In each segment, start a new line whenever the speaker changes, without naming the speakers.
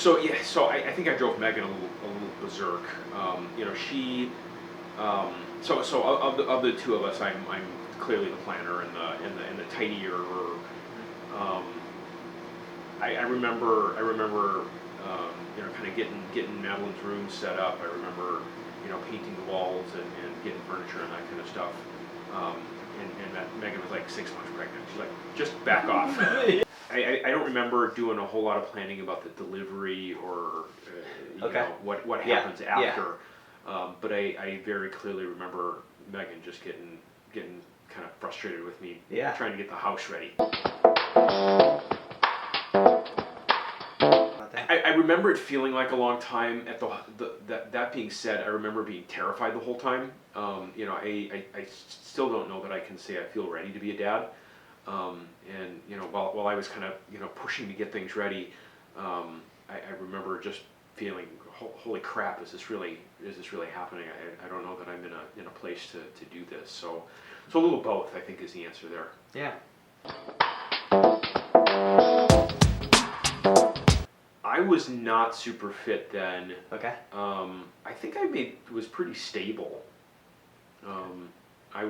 So I think I drove Megan a little berserk. She. Of the two of us, I'm clearly the planner and the tidier. Um, I remember kind of getting Madeline's room set up. I remember painting the walls and getting furniture and that kind of stuff. Um, and that Megan was like 6 months pregnant. She's like, just back off. I don't remember doing a whole lot of planning about the delivery or what happens after. But I very clearly remember Megan just getting kind of frustrated with me trying to get the house ready. I remember it feeling like a long time. That being said, I remember being terrified the whole time. I still don't know that I can say I feel ready to be a dad. While I was kind of pushing to get things ready, I remember just feeling, holy crap, is this really happening? I don't know that I'm in a place to do this. So a little both, I think, is the answer there.
Yeah.
I was not super fit then.
Okay.
I think was pretty stable. I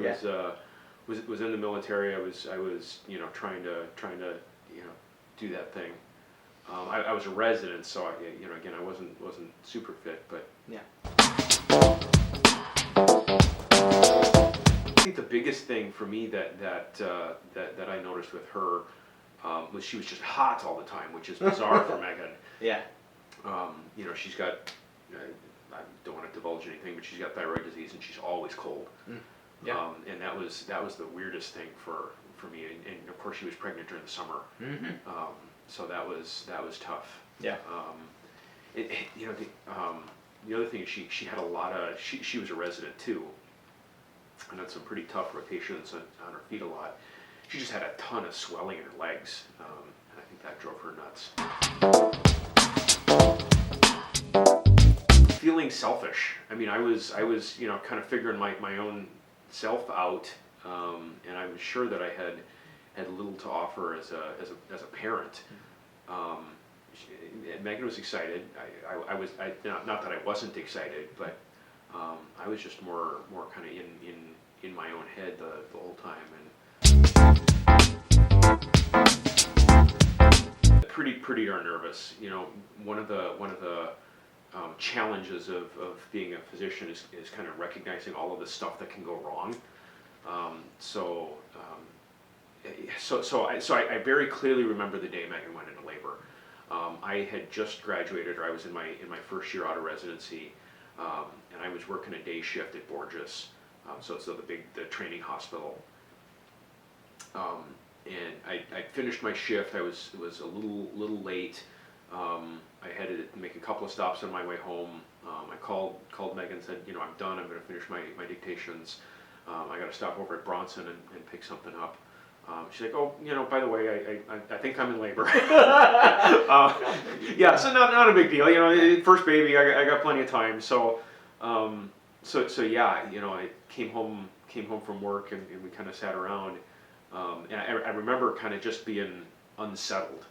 was in the military. I was trying to do that thing. I was a resident, so again I wasn't super fit, but
yeah.
I think the biggest thing for me that I noticed with her was she was just hot all the time, which is bizarre for Megan.
Yeah.
She's got, I don't want to divulge anything, but she's got thyroid disease and she's always cold.
Yeah.
And that was the weirdest thing for me. And of course she was pregnant during the summer. So that was tough.
Yeah.
The other thing is she had a lot of, she was a resident too, and had some pretty tough rotations on her feet a lot. She just had a ton of swelling in her legs, and I think that drove her nuts. Feeling selfish. I mean, I was kind of figuring my own self out, and I was sure that I had little to offer as a parent. Megan was excited. I was not that I wasn't excited, but I was just more kind of in my own head the whole time, and pretty darn nervous. One of the challenges of being a physician is kind of recognizing all of the stuff that can go wrong. So I very clearly remember the day Megan went into labor. I had just graduated, or I was in my first year out of residency, and I was working a day shift at Borges, so the training hospital. And I finished my shift. It was a little late. I had to make a couple of stops on my way home. I called Megan and said, I'm done. I'm going to finish my dictations. I got to stop over at Bronson and pick something up. She's like, oh, by the way, I think I'm in labor. Yeah, so not a big deal. First baby, I got plenty of time. So yeah, I came home from work and we kind of sat around. And I remember kind of just being unsettled.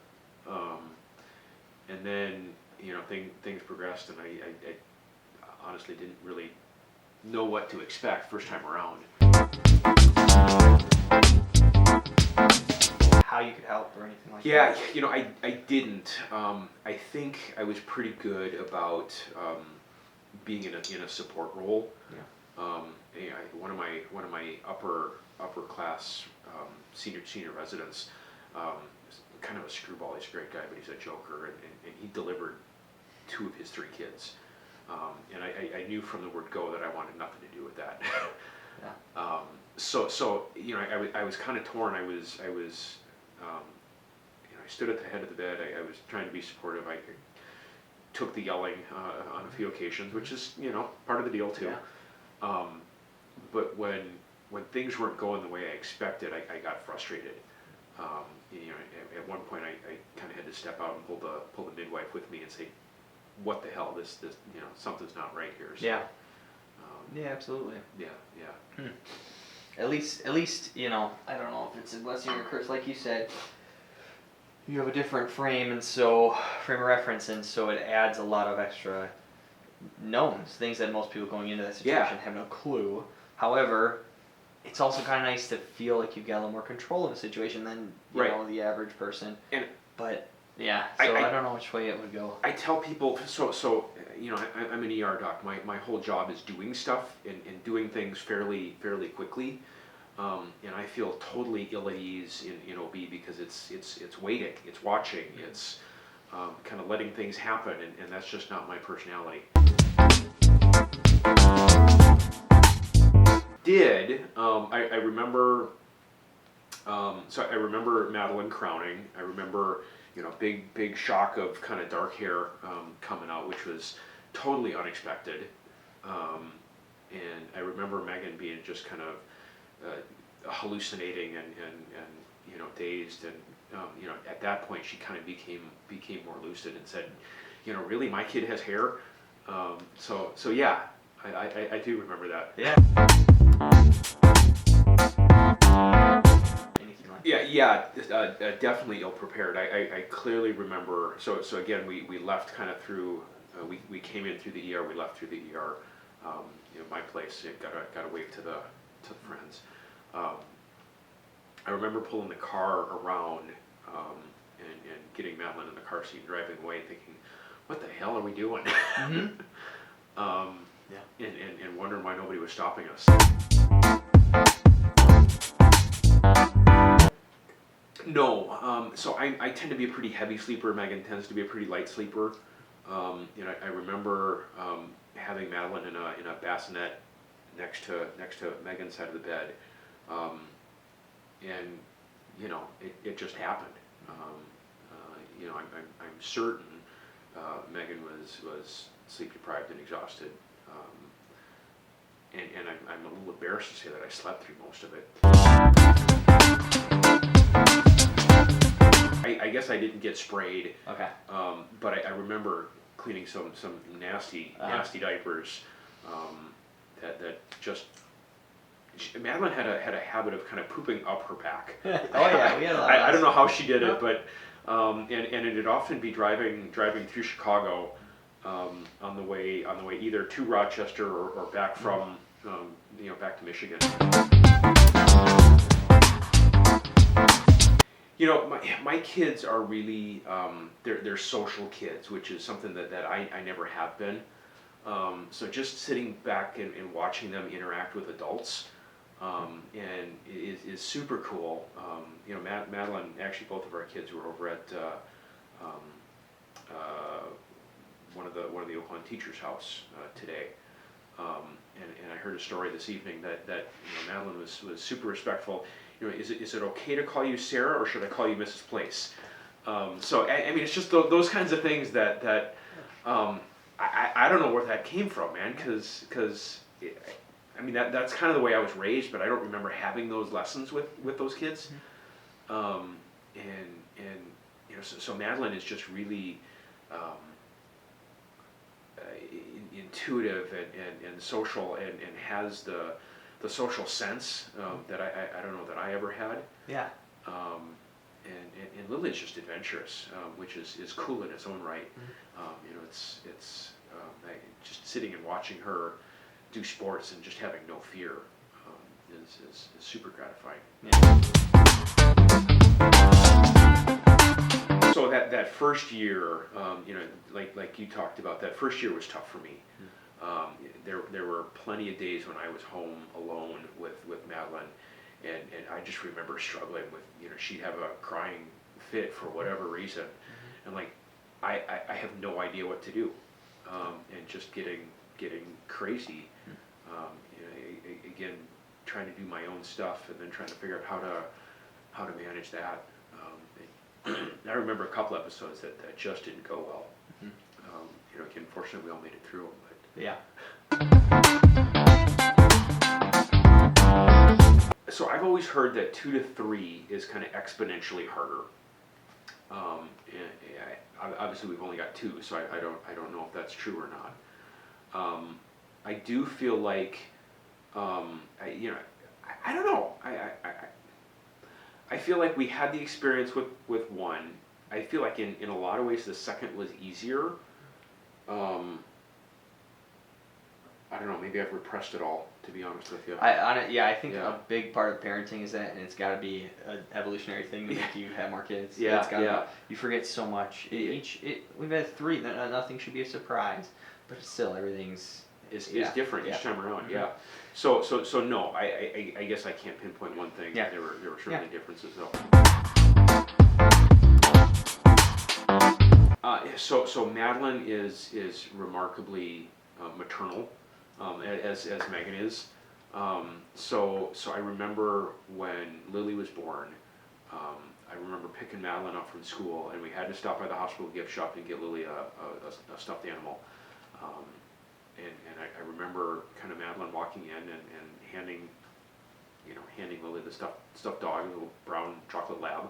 And then, things progressed, and I honestly didn't really know what to expect first time around.
How you could help or anything like that?
Yeah, I didn't. I think I was pretty good about being in a support role. Yeah. One of my upper class senior residents, kind of a screwball. He's a great guy, but he's a joker, and he delivered 2 of his 3 kids. And I knew from the word go that I wanted nothing to do with that.
Yeah.
So I was kind of torn. I stood at the head of the bed. I was trying to be supportive. I took the yelling on a few occasions, which is part of the deal too.
Yeah.
But when things weren't going the way I expected, I got frustrated. At one point I kind of had to step out and pull the midwife with me and say, what the hell, this something's not right here. So,
yeah. Yeah, absolutely.
Yeah.
At least I don't know if it's a blessing or a curse, like you said. you have a different frame of reference, and so it adds a lot of extra knowns, things that most people going into that situation have no clue. However, it's also kind of nice to feel like you've got a little more control in the situation than you know the average person. But yeah, so I don't know which way it would go.
I tell people, you know, I'm an ER doc. My whole job is doing stuff and doing things fairly quickly. And I feel totally ill at ease in OB because it's waiting, it's watching, it's kind of letting things happen, and that's just not my personality. I remember, so I remember Madeline crowning. I remember, you know, big shock of kind of dark hair coming out, which was totally unexpected. And I remember Megan being just kind of hallucinating and you know, dazed, and you know, at that point she kind of became more lucid and said, you know, really, my kid has hair. So yeah, I do remember that.
Yeah.
Yeah, definitely ill prepared. I clearly remember. So again, we left kind of through. We came in through the ER. We left through the ER. You know, my place. Got to wave to the friends. I remember pulling the car around and getting Madeline in the car seat, driving away, thinking, "What the hell are we doing?"
Mm-hmm.
And wondering why nobody was stopping us. No, so I tend to be a pretty heavy sleeper. Megan tends to be a pretty light sleeper. You know, I remember having Madeline in a bassinet next to Megan's side of the bed, and you know, it just happened. You know, I'm certain Megan was sleep deprived and exhausted, and I'm a little embarrassed to say that I slept through most of it. I guess I didn't get sprayed.
Okay.
But I remember cleaning some nasty diapers. That just Madeline had a habit of kind of pooping up her back.
Oh yeah, we had a lot.
I don't know how she did it, but and it'd often be driving through Chicago on the way either to Rochester or back from you know, back to Michigan. You know, my kids are really they're social kids, which is something that I never have been. So just sitting back and watching them interact with adults and is super cool. You know, Madeline, actually both of our kids were over at one of the Oakland teachers' house today. And I heard a story this evening that you know, Madeline was super respectful. You know, is it okay to call you Sarah, or should I call you Mrs. Place? So I mean, it's just those kinds of things that I don't know where that came from, man. Because I mean, that's kind of the way I was raised, but I don't remember having those lessons with those kids. And you know, so Madeline is just really intuitive and social and has the social sense that I don't know that I ever had.
Yeah.
And Lily's just adventurous, which is cool in its own right. You know, it's just sitting and watching her do sports and just having no fear is super gratifying.
Yeah.
So that first year, you know, like you talked about, that first year was tough for me. There were plenty of days when I was home alone with Madeline, and I just remember struggling with, you know, she'd have a crying fit for whatever reason, and like I have no idea what to do, and just getting crazy. You know, again, trying to do my own stuff and then trying to figure out how to manage that. I remember a couple episodes that just didn't go well. You know, again, fortunately we all made it through them. But
Yeah.
So I've always heard that 2 to 3 is kind of exponentially harder. And obviously we've only got 2, so I don't know if that's true or not. I do feel like, you know, I don't know. I feel like we had the experience with 1, I feel like in a lot of ways the second was easier. I don't know, maybe I've repressed it all, to be honest with you.
I think
Yeah.
a big part of parenting is that, and it's got to be an evolutionary thing to make you have more kids.
Yeah,
It's gotta
yeah.
Be, you forget so much. We've had 3. Nothing should be a surprise, but still everything's
Is
yeah,
different
yeah.
each time around,
Mhm.
yeah. So no, I guess I can't pinpoint one thing.
Yeah.
There were certainly differences though. So Madeline is remarkably maternal, as Megan is. So I remember when Lily was born. I remember picking Madeline up from school, and we had to stop by the hospital gift shop and get Lily a stuffed animal. And I remember kind of Madeline walking in and handing Lily the stuffed dog, a little brown chocolate lab,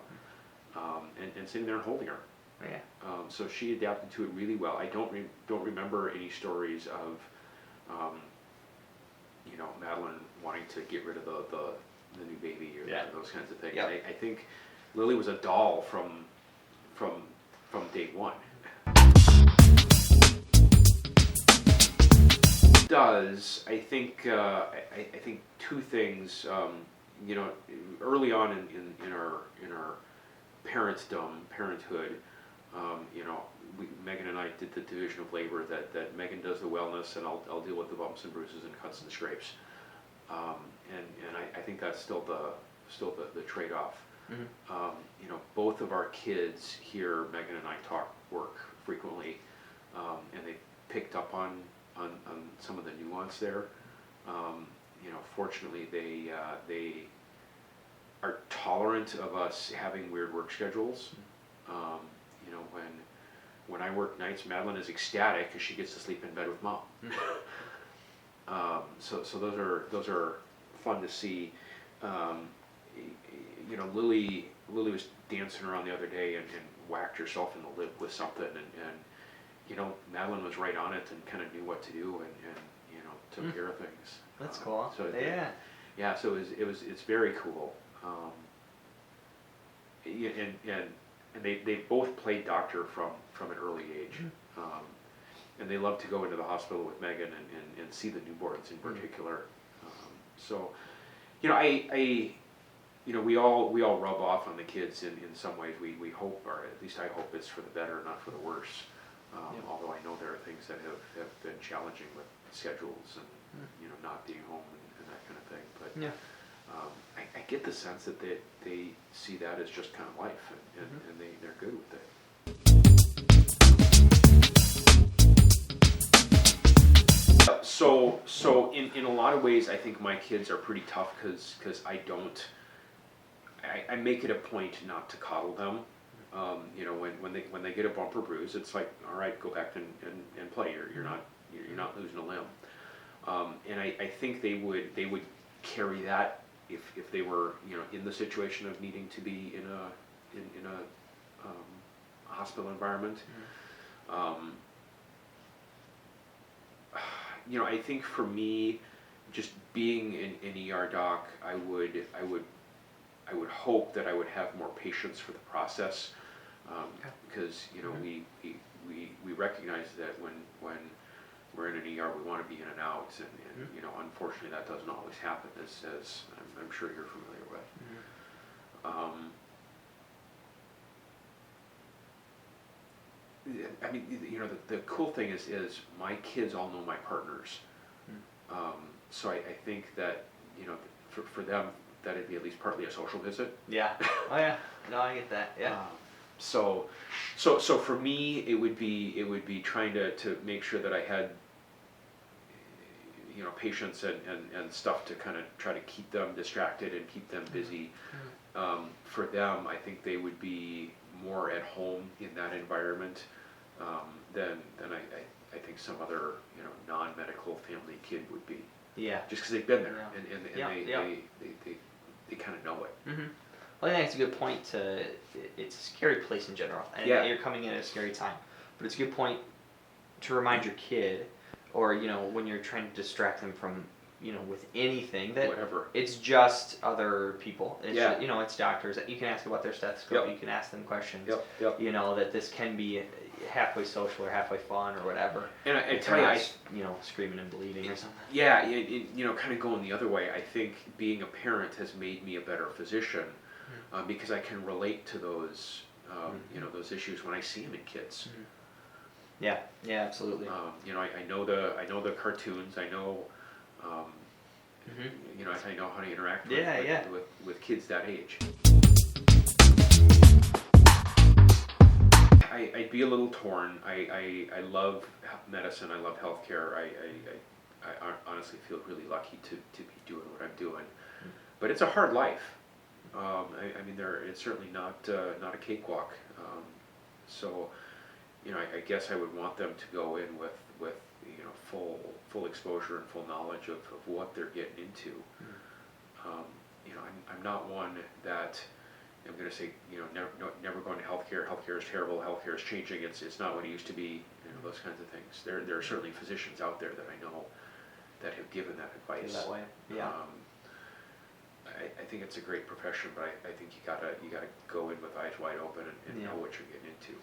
and sitting there and holding her.
Yeah.
So she adapted to it really well. I don't remember any stories of, Madeline wanting to get rid of the new baby or those kinds of things.
Yeah.
I think Lily was a doll from day one. I think 2 things. Early on in our parenthood, Megan and I did the division of labor that Megan does the wellness and I'll deal with the bumps and bruises and cuts and scrapes. And I think that's still the trade-off.
Mm-hmm.
Both of our kids here, Megan and I talk work frequently, and they picked up on some of the nuance there. Fortunately, they are tolerant of us having weird work schedules. When I work nights, Madeline is ecstatic because she gets to sleep in bed with mom. So those are fun to see. Lily was dancing around the other day and whacked herself in the lip with something, and Madeline was right on it and kind of knew what to do and took care of things.
That's cool.
So
Yeah.
So it's very cool. And they both played doctor from an early age. And they love to go into the hospital with Megan and see the newborns in particular. So we all rub off on the kids in some ways. We hope, or at least I hope, it's for the better, not for the worse. Although I know there are things that have been challenging with schedules and not being home and that kind of thing. But
Yeah.
I get the sense that they see that as just kind of life, and they're good with it. So in a lot of ways, I think my kids are pretty tough because I make it a point not to coddle them. When they get a bump or bruise, it's like, all right, go back and play. You're not losing a limb. And I think they would carry that if they were in the situation of needing to be in a hospital environment. I think for me, just being an ER doc, I would hope that I would have more patience for the process, because we recognize that when we're in an ER, we want to be in and out, and unfortunately that doesn't always happen, as I'm sure you're familiar with. I mean, the cool thing is my kids all know my partners, so I think that for them that it'd be at least partly a social visit.
Yeah. Oh yeah. No, I get that. Yeah.
So for me, it would be trying to make sure that I had patience and stuff to kind of try to keep them distracted and keep them busy. For them, I think they would be more at home in that environment than I think some other non-medical family kid would be.
Yeah.
Just because they've been there
and
they kind of know it.
Mm-hmm. Well, I think it's a good point it's a scary place in general, and you're coming in at a scary time. But it's a good point to remind your kid, or when you're trying to distract them from with anything that
Whatever.
it's just other people. It's
Yeah.
just, it's doctors. You can ask about their stethoscope.
Yep.
You can ask them questions.
Yep.
That this can be halfway social or halfway fun or whatever.
And I
If
tell
they're
you,
not, screaming and bleeding or something.
yeah, kind of going the other way. I think being a parent has made me a better physician because I can relate to those, those issues when I see them in kids.
Yeah, absolutely.
I know the cartoons. I know, I know how to interact with kids that age. I'd be a little torn. I love medicine. I love healthcare. I honestly feel really lucky to be doing what I'm doing. But it's a hard life. It's certainly not a cakewalk. So, I guess I would want them to go in with full exposure and full knowledge of what they're getting into. I'm not one that I'm going to say, never going to healthcare. Healthcare is terrible. Healthcare is changing. It's not what it used to be. Those kinds of things. There are certainly physicians out there that I know that have given that advice.
That way, yeah.
I think it's a great profession, but I think you gotta go in with eyes wide open and know what you're getting into.